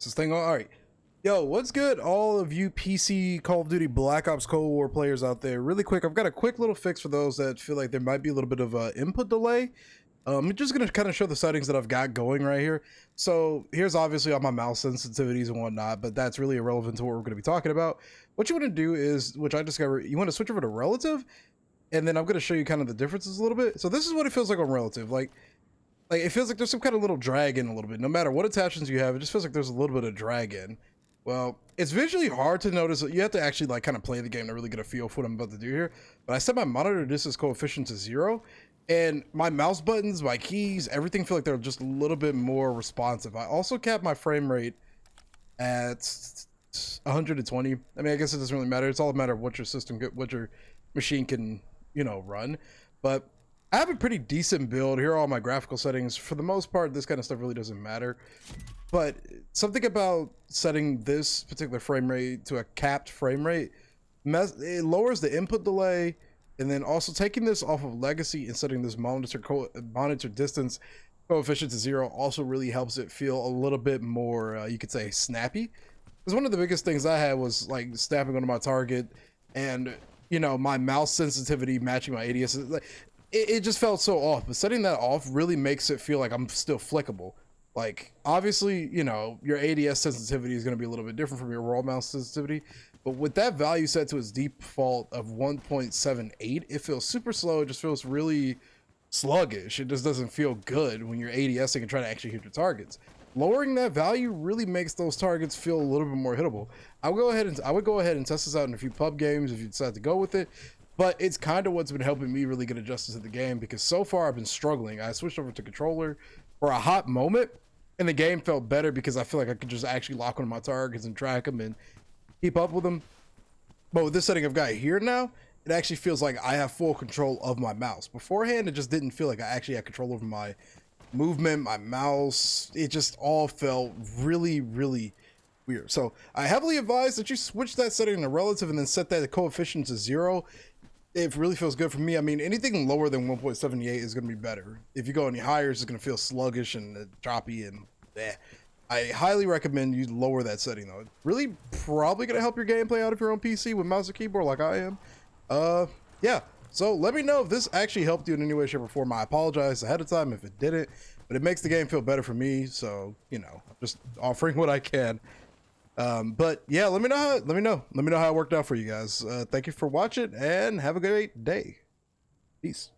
This thing, all right. Yo, what's good, all of you PC Call of Duty Black Ops Cold War players out there? Really quick, I've got a quick little fix for those that feel like there might be a little bit of a input delay. I'm just gonna kind of show the settings that I've got going right here. So here's obviously all my mouse sensitivities and whatnot, but that's really irrelevant to what we're gonna be talking about. What you want to do is, which I discovered, you want to switch over to relative, and then I'm gonna show you kind of the differences a little bit. So this is what it feels like on relative. Like it feels like there's some kind of little drag in a little bit. No matter what attachments you have, it just feels like there's a little bit of drag in. Well, it's visually hard to notice. You have to actually like kind of play the game to really get a feel for what I'm about to do here. But I set my monitor distance coefficient to 0, and my mouse buttons, my keys, everything feel like they're just a little bit more responsive. I also capped my frame rate at 120. I mean, I guess it doesn't really matter. It's all a matter of what your system, what your machine can, run. But I have a pretty decent build. Here are all my graphical settings. For the most part, this kind of stuff really doesn't matter. But something about setting this particular frame rate to a capped frame rate, it lowers the input delay, and then also taking this off of legacy and setting this monitor distance coefficient to 0 also really helps it feel a little bit more, you could say, snappy. Because one of the biggest things I had was like snapping onto my target, and my mouse sensitivity matching my ADS. It just felt so off. But setting that off really makes it feel like I'm still flickable. Like, obviously, your ADS sensitivity is going to be a little bit different from your raw mouse sensitivity, but with that value set to its default of 1.78, it feels super slow. It just feels really sluggish. It just doesn't feel good when you're ADSing and trying to actually hit your targets. Lowering that value really makes those targets feel a little bit more hittable. I would go ahead and test this out in a few pub games if you decide to go with it. But it's kind of what's been helping me really get adjusted to the game, because so far I've been struggling. I switched over to controller for a hot moment, and the game felt better because I feel like I could just actually lock onto my targets and track them and keep up with them. But with this setting I've got here now, it actually feels like I have full control of my mouse. Beforehand, it just didn't feel like I actually had control over my movement, my mouse. It just all felt really, really weird. So I heavily advise that you switch that setting to relative and then set that coefficient to 0. It really feels good for me. I mean, anything lower than 1.78 is going to be better. If you go any higher, it's just going to feel sluggish and choppy and eh. I highly recommend you lower that setting though. It's really probably going to help your gameplay out if you're on PC with mouse and keyboard like I am. Yeah. So let me know if this actually helped you in any way, shape, or form. I apologize ahead of time if it didn't, but it makes the game feel better for me. So, I'm just offering what I can. But yeah, let me know how it worked out for you guys. Thank you for watching and have a great day. Peace.